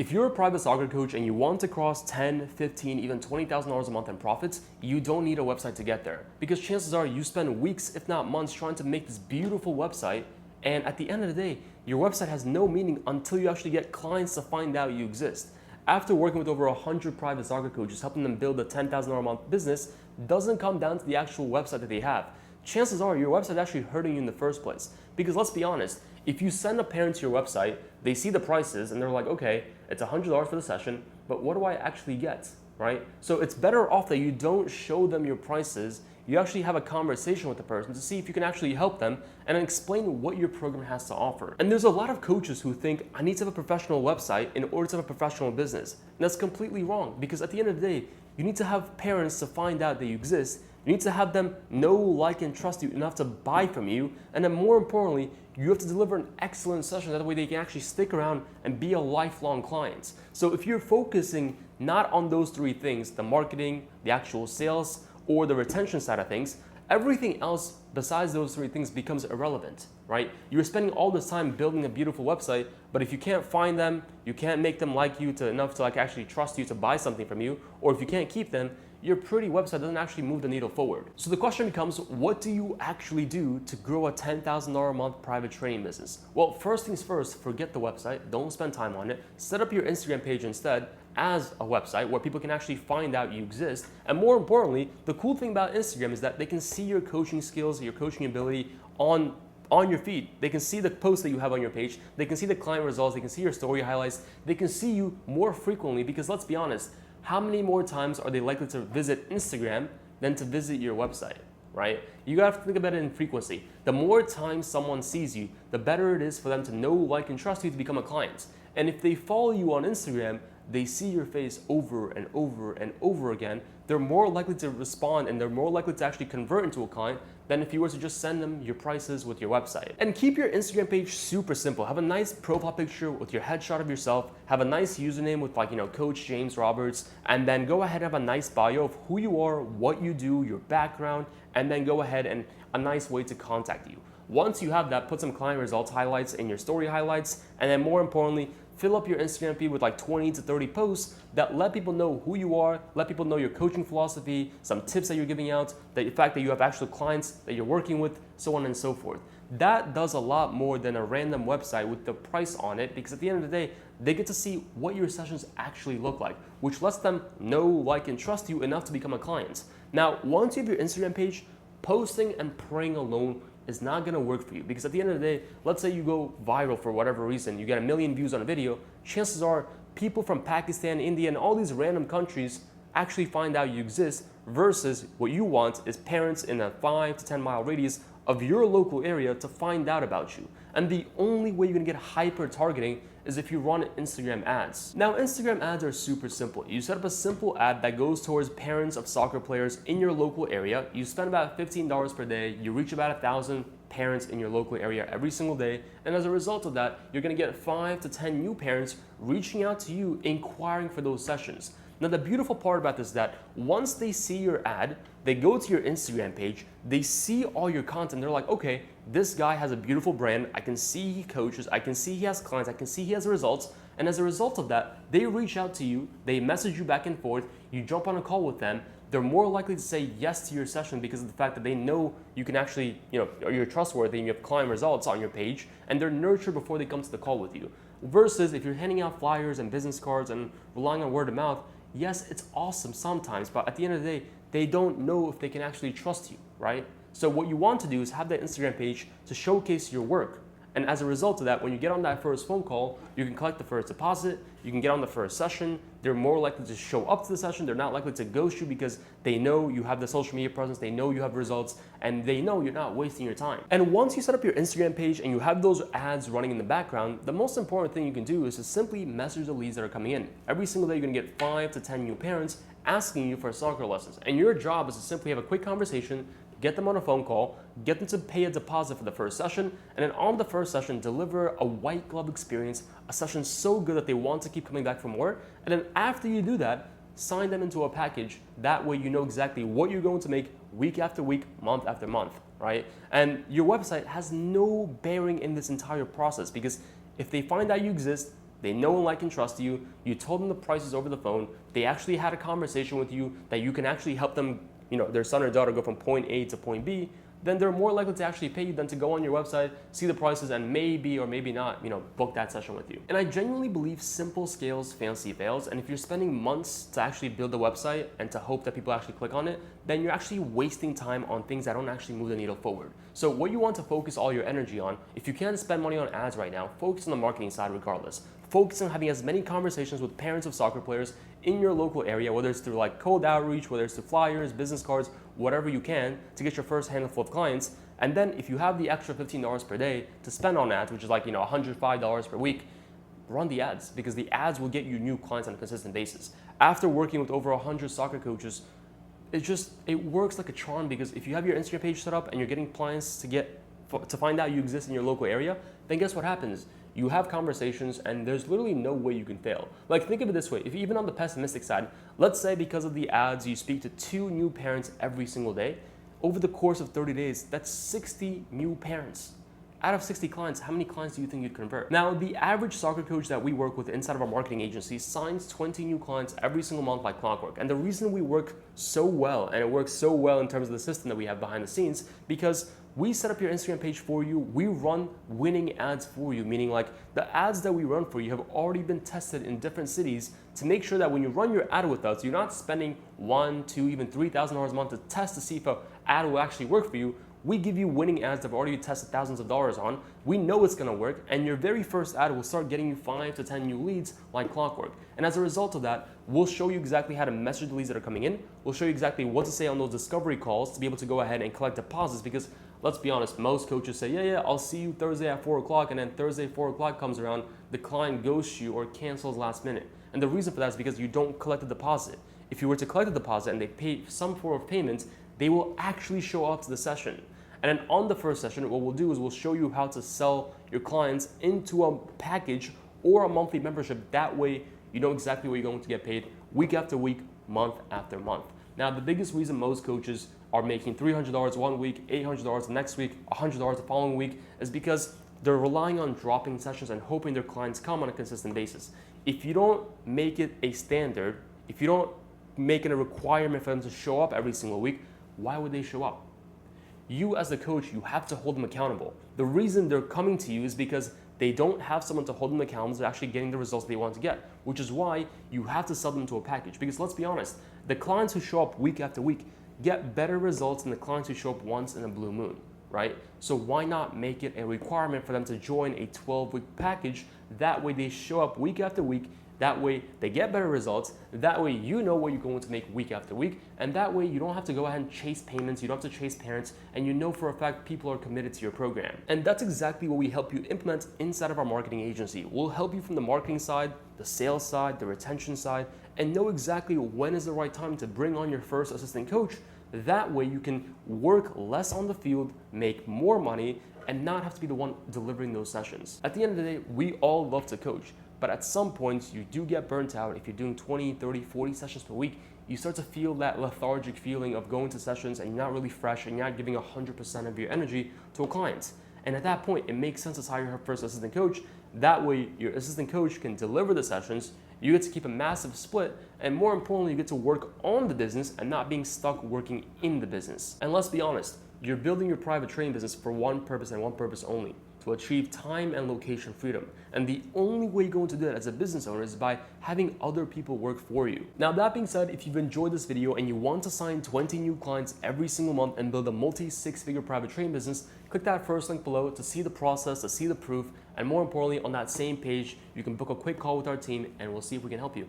If you're a private soccer coach and you want to cross 10, 15, even $20,000 a month in profits, you don't need a website to get there. Because chances are you spend weeks, if not months, trying to make this beautiful website, and at the end of the day, your website has no meaning until you actually get clients to find out you exist. After working with over 100 private soccer coaches, helping them build a $10,000 a month business doesn't come down to the actual website that they have. Chances are your website is actually hurting you in the first place. Because let's be honest, if you send a parent to your website, they see the prices and they're like, okay, it's $100 for the session, but what do I actually get, right? So it's better off that you don't show them your prices. You actually have a conversation with the person to see if you can actually help them and explain what your program has to offer. And there's a lot of coaches who think, I need to have a professional website in order to have a professional business. And that's completely wrong, because at the end of the day, you need to have parents to find out that you exist. You need to have them know, like, and trust you enough to buy from you. And then more importantly, you have to deliver an excellent session. That way they can actually stick around and be a lifelong client. So if you're focusing not on those three things, the marketing, the actual sales, or the retention side of things, everything else besides those three things becomes irrelevant, right? You're spending all this time building a beautiful website, but if you can't find them, you can't make them like you enough to actually trust you to buy something from you, or if you can't keep them, your pretty website doesn't actually move the needle forward. So the question becomes, what do you actually do to grow a $10,000 a month private training business? Well, first things first, forget the website, don't spend time on it, set up your Instagram page instead as a website where people can actually find out you exist. And more importantly, the cool thing about Instagram is that they can see your coaching skills, your coaching ability on your feed. They can see the posts that you have on your page, they can see the client results, they can see your story highlights, they can see you more frequently, because let's be honest, how many more times are they likely to visit Instagram than to visit your website, right? You have to think about it in frequency. The more times someone sees you, the better it is for them to know, like, and trust you to become a client. And if they follow you on Instagram, they see your face over and over and over again, they're more likely to respond and they're more likely to actually convert into a client than if you were to just send them your prices with your website. And keep your Instagram page super simple. Have a nice profile picture with your headshot of yourself, have a nice username with, like, Coach James Roberts, and then go ahead and have a nice bio of who you are, what you do, your background, and then go ahead and a nice way to contact you. Once you have that, put some client results highlights in your story highlights, and then more importantly, fill up your Instagram feed with like 20 to 30 posts that let people know who you are, let people know your coaching philosophy, some tips that you're giving out, the fact that you have actual clients that you're working with, so on and so forth. That does a lot more than a random website with the price on it, because at the end of the day, they get to see what your sessions actually look like, which lets them know, like, and trust you enough to become a client. Now, once you have your Instagram page, posting and praying alone is not gonna work for you, because at the end of the day, let's say you go viral for whatever reason, you get 1 million views on a video, chances are people from Pakistan, India, and all these random countries actually find out you exist, versus what you want is parents in a 5 to 10 mile radius of your local area to find out about you. And the only way you're gonna get hyper targeting is if you run Instagram ads. Now, Instagram ads are super simple. You set up a simple ad that goes towards parents of soccer players in your local area. You spend about $15 per day. You reach about 1,000 parents in your local area every single day. And as a result of that, you're gonna get 5 to 10 new parents reaching out to you, inquiring for those sessions. Now, the beautiful part about this is that once they see your ad, they go to your Instagram page, they see all your content, they're like, okay, this guy has a beautiful brand, I can see he coaches, I can see he has clients, I can see he has results, and as a result of that, they reach out to you, they message you back and forth, you jump on a call with them, they're more likely to say yes to your session because of the fact that they know you can actually, you're trustworthy and you have client results on your page, and they're nurtured before they come to the call with you. Versus if you're handing out flyers and business cards and relying on word of mouth, yes, it's awesome sometimes, but at the end of the day, they don't know if they can actually trust you, right? So what you want to do is have that Instagram page to showcase your work. And as a result of that, when you get on that first phone call, you can collect the first deposit, you can get on the first session, they're more likely to show up to the session, they're not likely to ghost you because they know you have the social media presence, they know you have results, and they know you're not wasting your time. And once you set up your Instagram page and you have those ads running in the background, the most important thing you can do is to simply message the leads that are coming in. Every single day, you're gonna get 5 to 10 new parents asking you for soccer lessons. And your job is to simply have a quick conversation, get them on a phone call, get them to pay a deposit for the first session, and then on the first session, deliver a white glove experience, a session so good that they want to keep coming back for more. And then after you do that, sign them into a package. That way you know exactly what you're going to make week after week, month after month, right? And your website has no bearing in this entire process, because if they find out you exist, They know and like and trust you. You told them the prices over the phone. They actually had a conversation with you that you can actually help them, their son or daughter go from point A to point B. Then they're more likely to actually pay you than to go on your website, see the prices, and maybe or maybe not, book that session with you. And I genuinely believe simple scales, fancy fails. And if you're spending months to actually build a website and to hope that people actually click on it, then you're actually wasting time on things that don't actually move the needle forward. So what you want to focus all your energy on, if you can't spend money on ads right now, focus on the marketing side regardless. Focus on having as many conversations with parents of soccer players in your local area, whether it's through like cold outreach, whether it's through flyers, business cards, whatever you can to get your first handful of clients. And then if you have the extra $15 per day to spend on ads, which is like $105 per week, run the ads, because the ads will get you new clients on a consistent basis. After working with over 100 soccer coaches, it works like a charm, because if you have your Instagram page set up and you're getting clients to find out you exist in your local area, then guess what happens? You have conversations and there's literally no way you can fail. Like, think of it this way. If even on the pessimistic side, let's say because of the ads, you speak to 2 new parents every single day. Over the course of 30 days, that's 60 new parents. Out of 60 clients, how many clients do you think you'd convert? Now, the average soccer coach that we work with inside of our marketing agency signs 20 new clients every single month like clockwork. And the reason we work so well, and it works so well in terms of the system that we have behind the scenes, because we set up your Instagram page for you. We run winning ads for you, meaning like the ads that we run for you have already been tested in different cities to make sure that when you run your ad with us, you're not spending $1,000, $2,000, even $3,000 a month to test to see if an ad will actually work for you. We give you winning ads that have already tested thousands of dollars on. We know it's gonna work, and your very first ad will start getting you 5 to 10 new leads like clockwork. And as a result of that, we'll show you exactly how to message the leads that are coming in. We'll show you exactly what to say on those discovery calls to be able to go ahead and collect deposits, because let's be honest, most coaches say, yeah, I'll see you Thursday at 4 o'clock, and then Thursday 4 o'clock comes around, the client ghosts you or cancels last minute. And the reason for that is because you don't collect the deposit. If you were to collect the deposit and they pay some form of payment, they will actually show up to the session. And then on the first session, what we'll do is we'll show you how to sell your clients into a package or a monthly membership. That way, you know exactly what you're going to get paid week after week, month after month. Now, the biggest reason most coaches are making $300 one week, $800 the next week, $100 the following week is because they're relying on dropping sessions and hoping their clients come on a consistent basis. If you don't make it a standard, if you don't make it a requirement for them to show up every single week, why would they show up? You as the coach, you have to hold them accountable. The reason they're coming to you is because they don't have someone to hold them accountable to actually getting the results they want to get, which is why you have to sell them to a package. Because let's be honest, the clients who show up week after week get better results than the clients who show up once in a blue moon, right? So why not make it a requirement for them to join a 12-week package? That way they show up week after week. That way they get better results. That way you know what you're going to make week after week. And that way you don't have to go ahead and chase payments. You don't have to chase parents. And you know for a fact people are committed to your program. And that's exactly what we help you implement inside of our marketing agency. We'll help you from the marketing side, the sales side, the retention side, and know exactly when is the right time to bring on your first assistant coach. That way you can work less on the field, make more money, and not have to be the one delivering those sessions. At the end of the day, we all love to coach. But at some points, you do get burnt out. If you're doing 20, 30, 40 sessions per week, you start to feel that lethargic feeling of going to sessions and you're not really fresh and you're not giving 100% of your energy to a client. And at that point, it makes sense to hire your first assistant coach. That way, your assistant coach can deliver the sessions, you get to keep a massive split, and more importantly, you get to work on the business and not being stuck working in the business. And let's be honest, you're building your private training business for one purpose and one purpose only: to achieve time and location freedom. And the only way you're going to do that as a business owner is by having other people work for you. Now, that being said, if you've enjoyed this video and you want to sign 20 new clients every single month and build a multi-6-figure private training business, click that first link below to see the process, to see the proof, and more importantly, on that same page, you can book a quick call with our team and we'll see if we can help you.